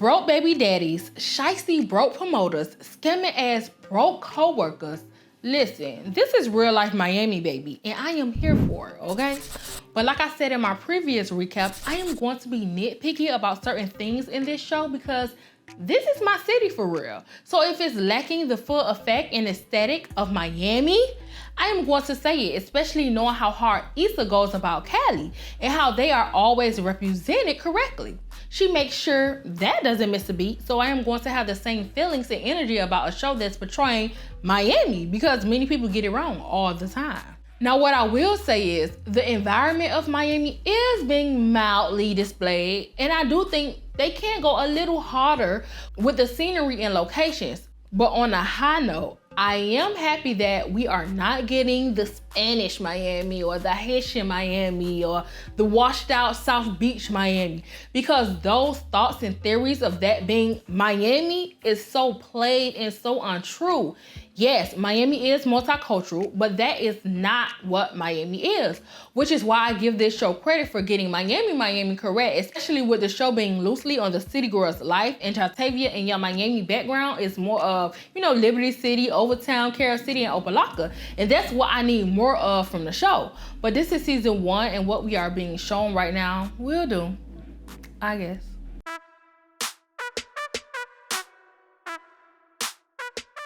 broke baby daddies, shiesty broke promoters, scamming ass broke co-workers. Listen, this is real life Miami, baby, and I am here for it, okay? But like I said in my previous recap, I am going to be nitpicky about certain things in this show because this is my city for real. So if it's lacking the full effect and aesthetic of Miami, I am going to say it, especially knowing how hard Issa goes about Cali and how they are always represented correctly. She makes sure that doesn't miss a beat, so I am going to have the same feelings and energy about a show that's portraying Miami because many people get it wrong all the time. Now, what I will say is the environment of Miami is being mildly displayed, and I do think they can go a little harder with the scenery and locations. But on a high note, I am happy that we are not getting the Spanish Miami or the Haitian Miami or the washed out South Beach Miami, because those thoughts and theories of that being Miami is so played and so untrue. Yes, Miami is multicultural, but that is not what Miami is, which is why I give this show credit for getting Miami correct, especially with the show being loosely on the city girl's life, and Chatavia and your Miami background is more of, Liberty City, Overtown, Carol City, and Opelika, and that's what I need more of from the show. But this is season 1, and what we are being shown right now will do, I guess.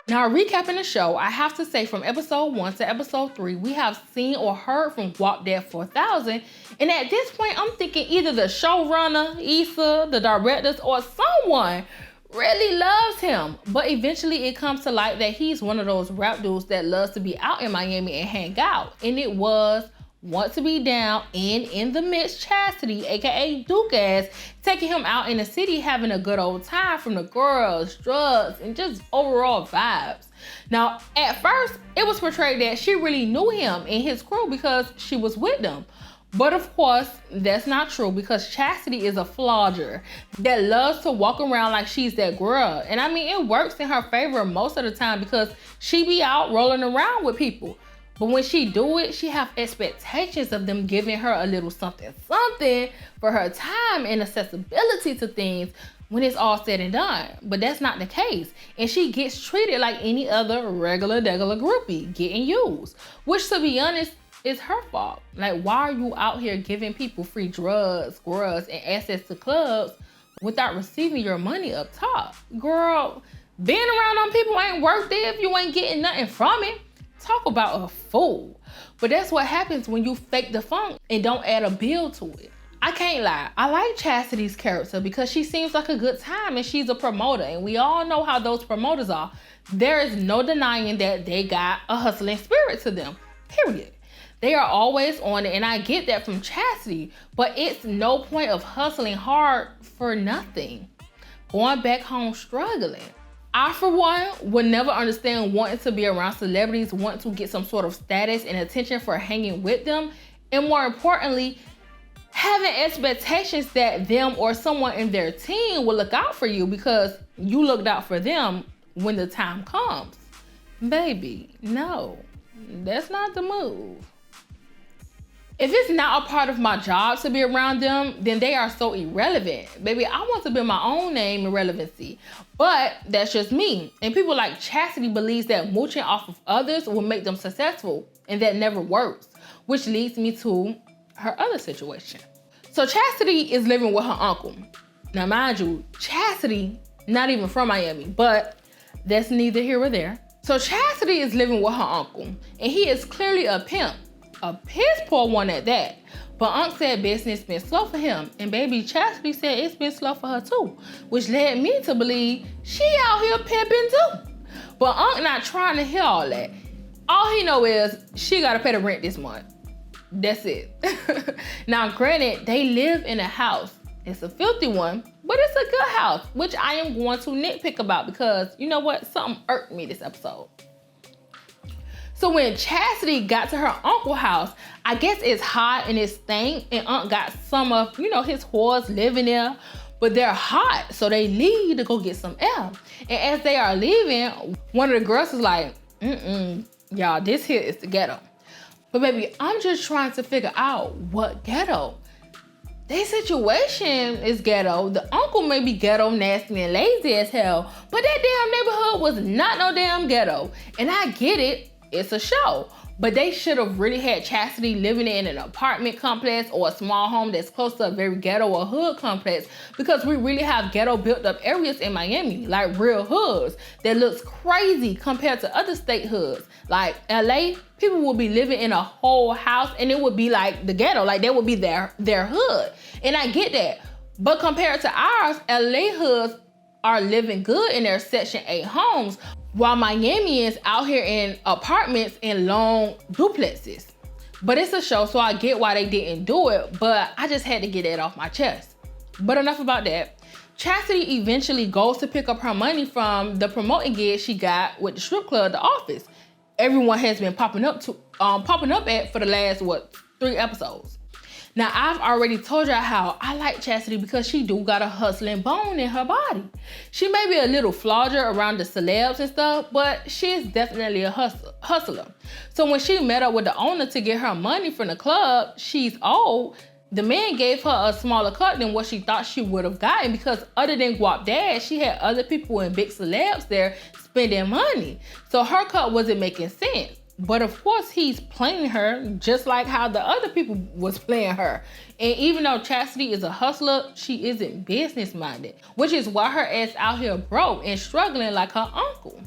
Now, recapping the show, I have to say from episode 1 to episode 3, we have seen or heard from Guap Dead 4000. And at this point, I'm thinking either the showrunner, Issa, the directors, or someone really loves him. But eventually it comes to light that he's one of those rap dudes that loves to be out in Miami and hang out. And it was Want to Be Down and in the mix Chasity, aka Duke Ass, taking him out in the city having a good old time from the girls, drugs, and just overall vibes. Now, at first, it was portrayed that she really knew him and his crew because she was with them. But of course, that's not true because Chasity is a flogger that loves to walk around like she's that girl. And I mean, it works in her favor most of the time because she be out rolling around with people. But when she do it, she have expectations of them giving her a little something for her time and accessibility to things when it's all said and done. But that's not the case. And she gets treated like any other regular groupie getting used, which to be honest, is her fault. Like, why are you out here giving people free drugs, grubs, and access to clubs without receiving your money up top? Girl, being around on people ain't worth it if you ain't getting nothing from it. Talk about a fool. But that's what happens when you fake the funk and don't add a bill to it. I can't lie, I like Chastity's character because she seems like a good time and she's a promoter, and we all know how those promoters are. There is no denying that they got a hustling spirit to them, period. They are always on it, and I get that from Chasity, but it's no point of hustling hard for nothing. Going back home struggling. I, for one, would never understand wanting to be around celebrities, wanting to get some sort of status and attention for hanging with them, and more importantly, having expectations that them or someone in their team will look out for you because you looked out for them when the time comes. Baby, no, that's not the move. If it's not a part of my job to be around them, then they are so irrelevant. Baby, I want to build my own name and relevancy. But that's just me. And people like Chasity believes that mooching off of others will make them successful, and that never works, which leads me to her other situation. So Chasity is living with her uncle. Now mind you, Chasity, not even from Miami, but that's neither here or there. So Chasity is living with her uncle, and he is clearly a pimp. A piss poor one at that. But Unc said business been slow for him, and baby Chasity said it's been slow for her too, which led me to believe she out here pimping too. But Unc not trying to hear all that. All he know is she gotta pay the rent this month. That's it. Now granted, they live in a house. It's a filthy one, but it's a good house, which I am going to nitpick about because you know what? Something irked me this episode. So when Chasity got to her uncle's house, I guess it's hot and it stank, and Unc got some of, his whores living there, but they're hot, so they leave to go get some air. And as they are leaving, one of the girls is like, y'all, this here is the ghetto. But baby, I'm just trying to figure out what ghetto. their situation is ghetto. The uncle may be ghetto, nasty, and lazy as hell, but that damn neighborhood was not no damn ghetto. And I get it, it's a show. But they should have really had Chasity living in an apartment complex or a small home that's close to a very ghetto or hood complex, because we really have ghetto built up areas in Miami, like real hoods, that looks crazy compared to other state hoods. Like LA, people will be living in a whole house and it would be like the ghetto, like that would be their hood. And I get that. But compared to ours, LA hoods are living good in their Section 8 homes, while Miamians out here in apartments in long duplexes. But it's a show, so I get why they didn't do it, but I just had to get that off my chest. But enough about that. Chasity eventually goes to pick up her money from the promoting gig she got with the strip club, The Office. Everyone has been popping up at for the last, 3 episodes. Now, I've already told y'all how I like Chasity because she do got a hustling bone in her body. She may be a little flogger around the celebs and stuff, but she is definitely a hustler. So when she met up with the owner to get her money from the club, she's old, the man gave her a smaller cut than what she thought she would have gotten, because other than Guap Dad, she had other people and big celebs there spending money. So her cut wasn't making sense. But of course, he's playing her just like how the other people was playing her. And even though Chasity is a hustler, she isn't business minded, which is why her ass out here broke and struggling like her uncle.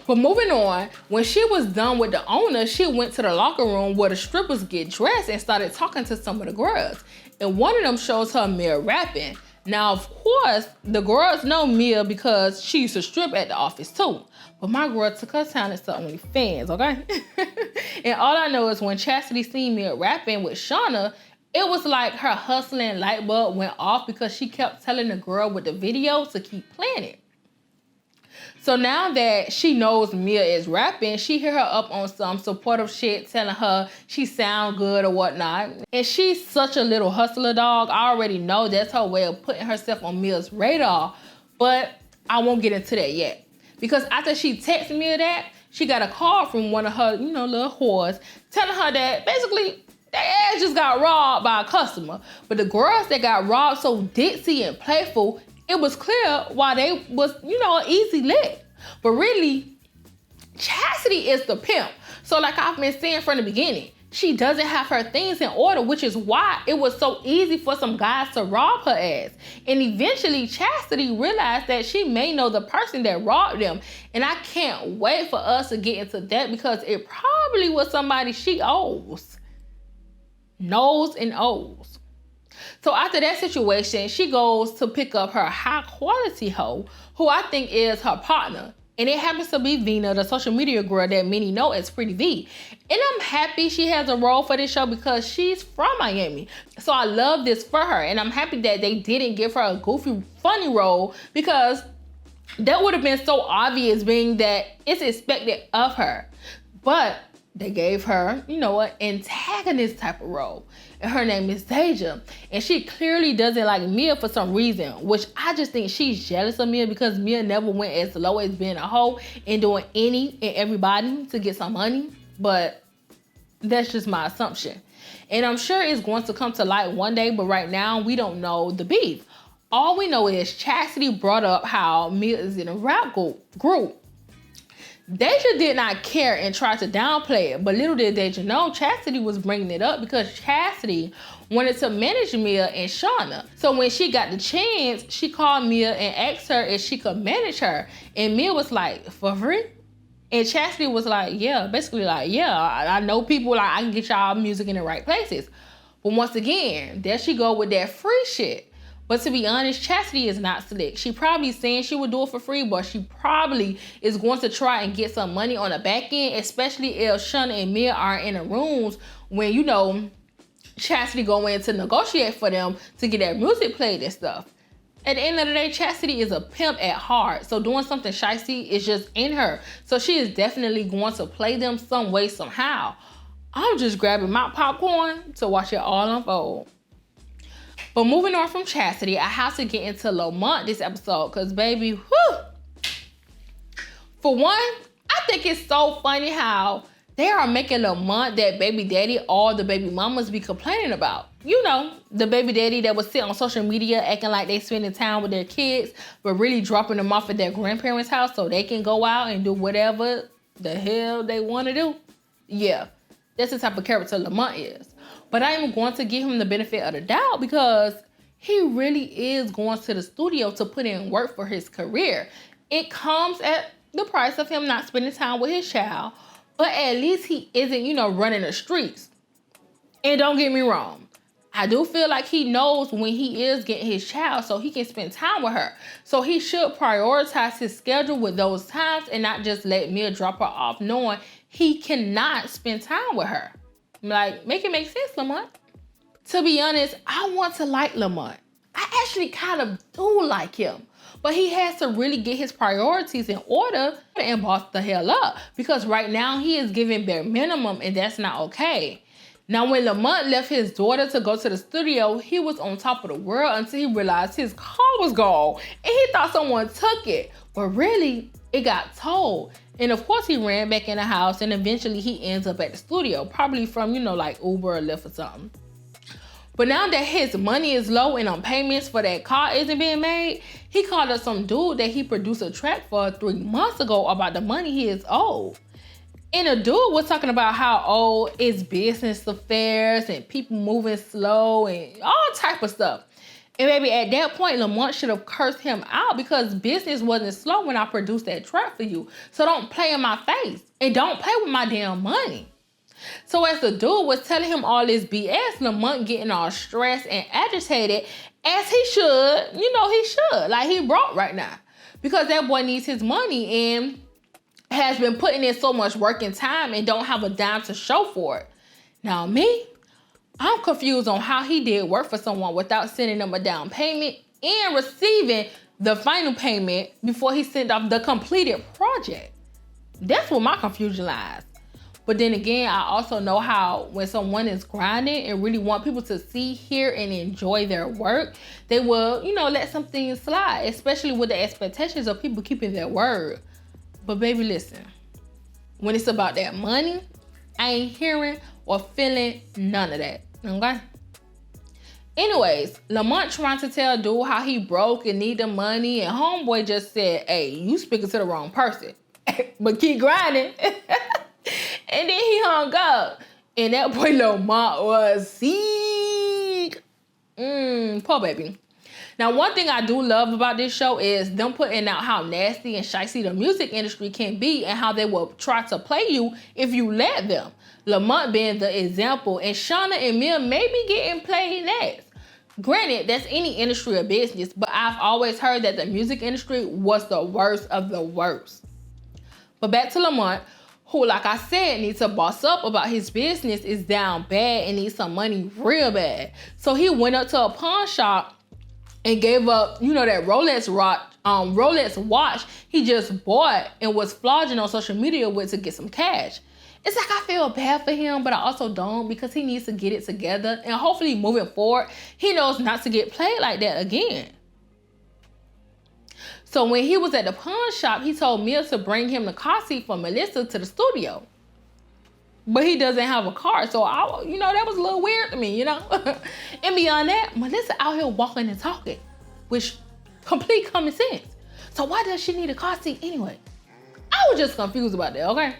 But moving on, when she was done with the owner, she went to the locker room where the strippers get dressed and started talking to some of the girls. And one of them shows her Mia rapping. Now, of course, the girls know Mia because she used to strip at the office too. But my girl took her talent to OnlyFans, okay? And all I know is when Chasity seen Mia rapping with Shauna, it was like her hustling light bulb went off, because she kept telling the girl with the video to keep playing it. So now that she knows Mia is rapping, she hit her up on some supportive shit, telling her she sound good or whatnot. And she's such a little hustler dog. I already know that's her way of putting herself on Mia's radar, but I won't get into that yet. Because after she texted Mia that, she got a call from one of her, little whores, telling her that basically their ass just got robbed by a customer. But the girls that got robbed so ditzy and playful, it was clear why they was, an easy lick. But really, Chasity is the pimp. So like I've been saying from the beginning, she doesn't have her things in order, which is why it was so easy for some guys to rob her ass. And eventually, Chasity realized that she may know the person that robbed them. And I can't wait for us to get into that, because it probably was somebody she owes. Knows and owes. So after that situation, she goes to pick up her high quality hoe, who I think is her partner. And it happens to be Vina, the social media girl that many know as Pretty V. And I'm happy she has a role for this show because she's from Miami. So I love this for her. And I'm happy that they didn't give her a goofy, funny role, because that would have been so obvious, being that it's expected of her. But they gave her, an antagonist type of role. And her name is Deja. And she clearly doesn't like Mia for some reason, which I just think she's jealous of Mia, because Mia never went as low as being a hoe and doing any and everybody to get some money. But that's just my assumption. And I'm sure it's going to come to light one day, but right now we don't know the beef. All we know is Chasity brought up how Mia is in a rap group. Deja did not care and tried to downplay it, but little did Deja know Chasity was bringing it up because Chasity wanted to manage Mia and Shauna. So when she got the chance, she called Mia and asked her if she could manage her. And Mia was like, for free? And Chasity was like, yeah, basically like, yeah, I know people, like I can get y'all music in the right places. But once again, there she go with that free shit. But to be honest, Chasity is not slick. She probably saying she would do it for free, but she probably is going to try and get some money on the back end, especially if Shauna and Mia are in the rooms when, Chasity go in to negotiate for them to get their music played and stuff. At the end of the day, Chasity is a pimp at heart. So doing something shicey is just in her. So she is definitely going to play them some way, somehow. I'm just grabbing my popcorn to watch it all unfold. But moving on from Chasity, I have to get into Lamont this episode because, baby, whew. For one, I think it's so funny how they are making Lamont that baby daddy all the baby mamas be complaining about. you know, the baby daddy that was sitting on social media acting like they spending time with their kids, but really dropping them off at their grandparents' house so they can go out and do whatever the hell they want to do. Yeah, that's the type of character Lamont is. But I am going to give him the benefit of the doubt because he really is going to the studio to put in work for his career. It comes at the price of him not spending time with his child, but at least he isn't, you know, running the streets. And don't get me wrong, I do feel like he knows when he is getting his child so he can spend time with her. So he should prioritize his schedule with those times and not just let Mia drop her off knowing he cannot spend time with her. Like, make it make sense, Lamont. To be honest, I want to like Lamont. I actually kind of do like him. But he has to really get his priorities in order and boss the hell up. Because right now he is giving bare minimum and that's not okay. Now when Lamont left his daughter to go to the studio, he was on top of the world until he realized his car was gone. And he thought someone took it. But really, it got towed. And of course he ran back in the house and eventually he ends up at the studio. Probably from, you know, like Uber or Lyft or something. But now that his money is low and on payments for that car isn't being made, he called up some dude that he produced a track for 3 months ago about the money he is owed. And the dude was talking about how old it's business affairs and people moving slow and all type of stuff. And maybe at that point, Lamont should have cursed him out because business wasn't slow when I produced that track for you. So don't play in my face and don't play with my damn money. So as the dude was telling him all this BS, Lamont getting all stressed and agitated, as he should, you know he should. Like he broke right now. Because that boy needs his money and has been putting in so much work and time and don't have a dime to show for it. Now me, I'm confused on how he did work for someone without sending them a down payment and receiving the final payment before he sent off the completed project. That's where my confusion lies. But then again, I also know how when someone is grinding and really want people to see, hear, and enjoy their work, they will, you know, let some things slide, especially with the expectations of people keeping their word. But baby, listen, when it's about that money, I ain't hearing or feeling none of that, okay? Anyways, Lamont trying to tell dude how he broke and need the money, and homeboy just said, hey, you speaking to the wrong person, but keep grinding. And then he hung up. And that boy Lamont was sick. Poor baby. Now, one thing I do love about this show is them putting out how nasty and shicey the music industry can be and how they will try to play you if you let them. Lamont being the example, and Shauna and Mia may be getting played next. Granted, that's any industry or business, but I've always heard that the music industry was the worst of the worst. But back to Lamont, who, like I said, needs to boss up about his business, is down bad and needs some money real bad. So he went up to a pawn shop and gave up, you know, that Rolex watch he just bought and was flogging on social media with to get some cash. It's like I feel bad for him, but I also don't because he needs to get it together. And hopefully moving forward, he knows not to get played like that again. So when he was at the pawn shop, he told Mia to bring him the car seat for Melissa to the studio. But he doesn't have a car. So, that was a little weird to me, And beyond that, Melissa out here walking and talking, which complete common sense. So why does she need a car seat anyway? I was just confused about that, okay?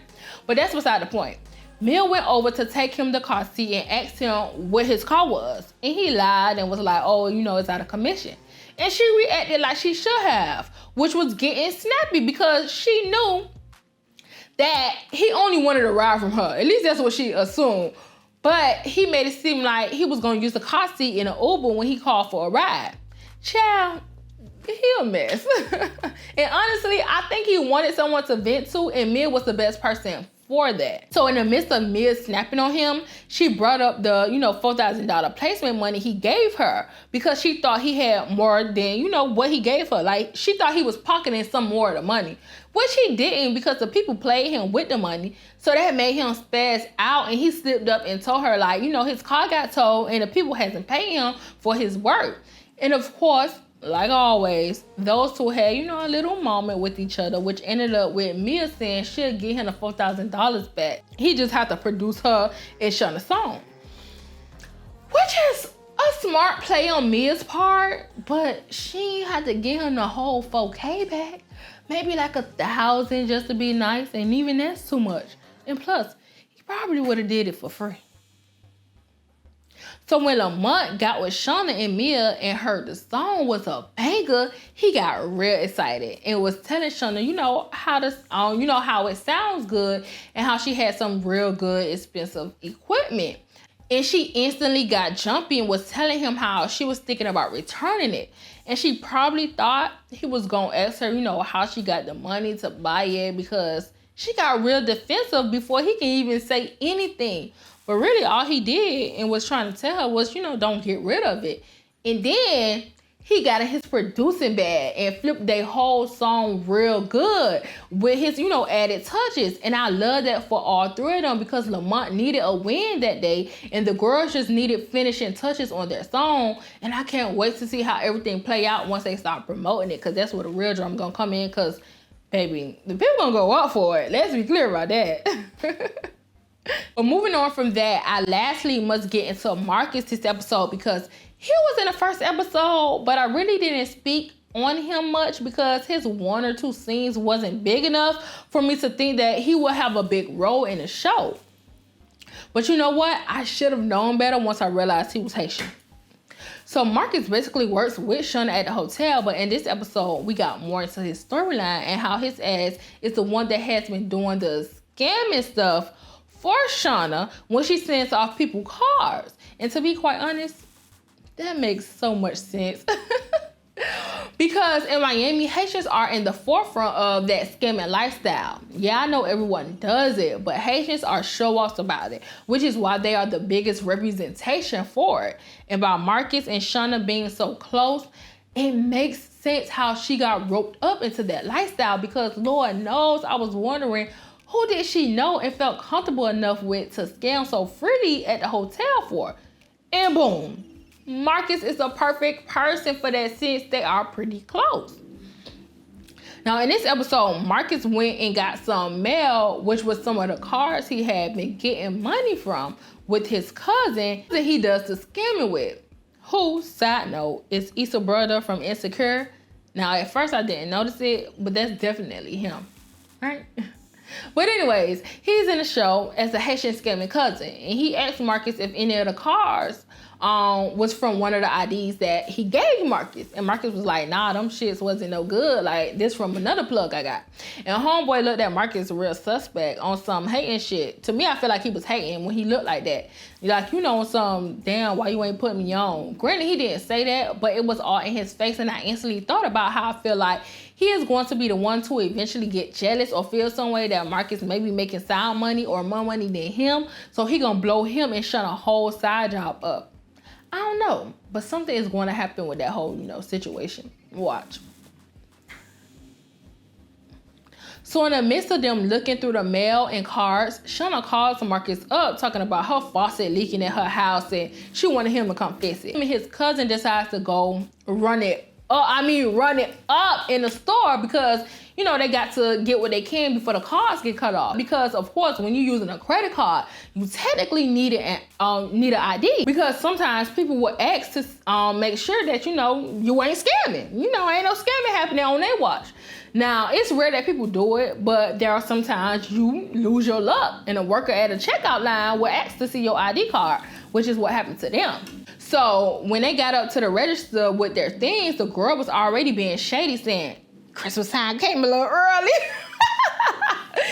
But that's beside the point. Mia went over to take him the car seat and asked him what his car was. And he lied and was like, it's out of commission. And she reacted like she should have, which was getting snappy because she knew that he only wanted a ride from her. At least that's what she assumed. But he made it seem like he was going to use the car seat in an Uber when he called for a ride. Child, he a mess. And honestly, I think he wanted someone to vent to, and Mia was the best person for that. So in the midst of Mia snapping on him, she brought up the, $4,000 placement money he gave her because she thought he had more than, what he gave her. Like, she thought he was pocketing some more of the money, which he didn't because the people played him with the money. So that made him spaz out, and he slipped up and told her, like, his car got towed and the people hasn't paid him for his work. And of course, like always, those two had, a little moment with each other, which ended up with Mia saying she'll get him the $4,000 back. He just had to produce her and Shauna's song. Which is smart play on Mia's part, but she had to give him the whole 4K back. Maybe like 1,000 just to be nice, and even that's too much. And plus, he probably would have did it for free. So when Lamont got with Shauna and Mia and heard the song was a banger, he got real excited and was telling Shauna, how it sounds good and how she had some real good expensive equipment. And she instantly got jumpy and was telling him how she was thinking about returning it. And she probably thought he was gonna ask her, how she got the money to buy it, because she got real defensive before he can even say anything. But really all he did and was trying to tell her was, don't get rid of it. And then he got in his producing bag and flipped their whole song real good with his, added touches. And I love that for all three of them, because Lamont needed a win that day and the girls just needed finishing touches on their song. And I can't wait to see how everything play out once they start promoting it, because that's where the real drama gonna come in, because, baby, the people gonna go up for it. Let's be clear about that. But moving on from that, I lastly must get into Marcus this episode, because he was in the first episode, but I really didn't speak on him much because his 1 or 2 scenes wasn't big enough for me to think that he would have a big role in the show. But you know what? I should have known better once I realized he was Haitian. So Marcus basically works with Shauna at the hotel, but in this episode, we got more into his storyline and how his ass is the one that has been doing the scamming stuff for Shauna when she sends off people cars. And to be quite honest, that makes so much sense. Because in Miami, Haitians are in the forefront of that scamming lifestyle. Yeah, I know everyone does it, but Haitians are show-offs about it, which is why they are the biggest representation for it. And by Marcus and Shauna being so close, it makes sense how she got roped up into that lifestyle, because Lord knows I was wondering, who did she know and felt comfortable enough with to scam so freely at the hotel for? And boom, Marcus is a perfect person for that, since they are pretty close. Now in this episode, Marcus went and got some mail, which was some of the cards he had been getting money from with his cousin that he does the scamming with. Who, side note, is Issa's brother from Insecure. Now at first I didn't notice it, but that's definitely him, right? But anyways, he's in the show as a Haitian scamming cousin, and he asked Marcus if any of the cars was from one of the IDs that he gave Marcus. And Marcus was like, nah, them shits wasn't no good. Like, this from another plug I got. And homeboy looked at Marcus real suspect on some hating shit. To me, I feel like he was hating when he looked like that. Like, some, damn, why you ain't putting me on? Granted, he didn't say that, but it was all in his face. And I instantly thought about how I feel like he is going to be the one to eventually get jealous or feel some way that Marcus may be making sound money or more money than him. So he gonna blow him and shut a whole side job up. I don't know, but something is going to happen with that whole, situation. Watch. So in the midst of them looking through the mail and cards, Shauna calls Marcus up talking about her faucet leaking in her house and she wanted him to come fix it. His cousin decides to go run it up in the store because, they got to get what they can before the cards get cut off. Because, of course, when you're using a credit card, you technically need an ID. Because sometimes people will ask to make sure that, you ain't scamming. Ain't no scamming happening on their watch. Now, it's rare that people do it, but there are sometimes you lose your luck and a worker at a checkout line will ask to see your ID card, which is what happened to them. So when they got up to the register with their things, the girl was already being shady, saying, Christmas time came a little early.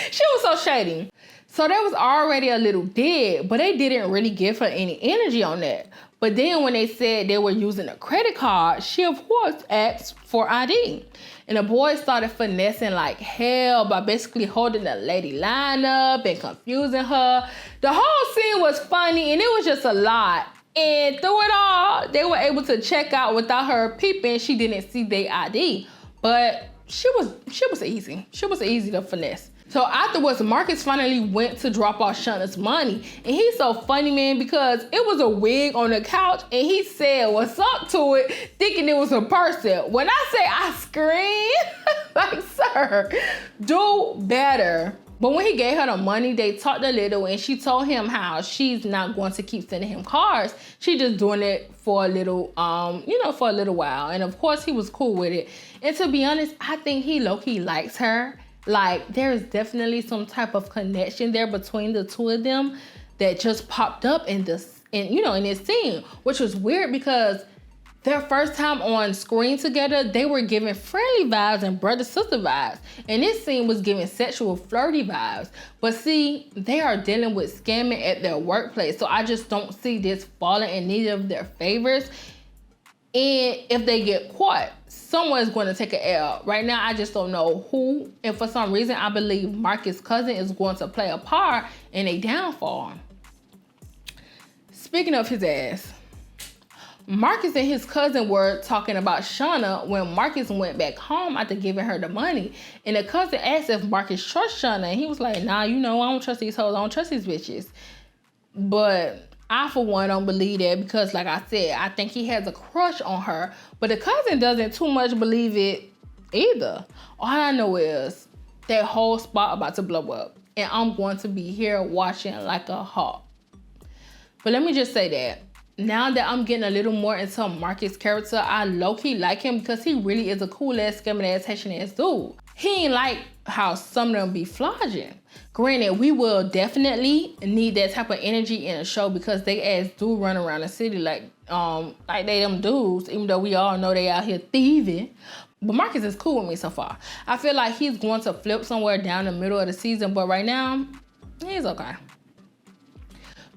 She was so shady. So that was already a little dead, but they didn't really give her any energy on that. But then when they said they were using a credit card, she of course asked for ID. And the boys started finessing like hell by basically holding the lady line up and confusing her. The whole scene was funny and it was just a lot. And through it all, they were able to check out without her peeping. She didn't see their ID, but she was easy. She was easy to finesse. So afterwards, Marcus finally went to drop off Shauna's money. And he's so funny, man, because it was a wig on the couch and he said what's up to it, thinking it was a person. When I say I screamed, like, sir, do better. But when he gave her the money, they talked a little, and she told him how she's not going to keep sending him cards. She just doing it for a little, for a little while. And of course, he was cool with it. And to be honest, I think he low-key likes her. Like, there is definitely some type of connection there between the two of them that just popped up in this scene, which was weird because their first time on screen together, they were giving friendly vibes and brother-sister vibes. And this scene was giving sexual, flirty vibes. But see, they are dealing with scamming at their workplace. So I just don't see this falling in neither of their favors. And if they get caught, someone's going to take an L. Right now, I just don't know who. And for some reason, I believe Marcus' cousin is going to play a part in a downfall. Speaking of his ass, Marcus and his cousin were talking about Shauna when Marcus went back home after giving her the money. And the cousin asked if Marcus trusts Shauna. And he was like, nah, I don't trust these hoes. I don't trust these bitches. But I, for one, don't believe that because, like I said, I think he has a crush on her. But the cousin doesn't too much believe it either. All I know is that whole spot about to blow up. And I'm going to be here watching like a hawk. But let me just say that now that I'm getting a little more into Marcus' character, I low-key like him because he really is a cool-ass, scamming-ass, Haitian-ass dude. He ain't like how some of them be flogging. Granted, we will definitely need that type of energy in a show because they ass do run around the city like they them dudes, even though we all know they out here thieving. But Marcus is cool with me so far. I feel like he's going to flip somewhere down the middle of the season, but right now, he's okay.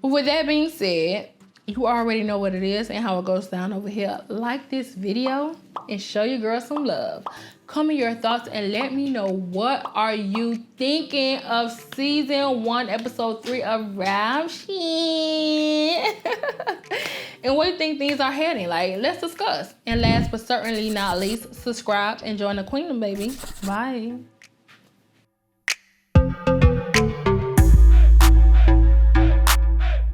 But with that being said, you already know what it is and how it goes down over here. Like this video and show your girl some love. Comment your thoughts and let me know what are you thinking of season 1, episode 3 of Ramshin. And where you think things are heading? Like, let's discuss. And last but certainly not least, subscribe and join the Queendom, baby. Bye.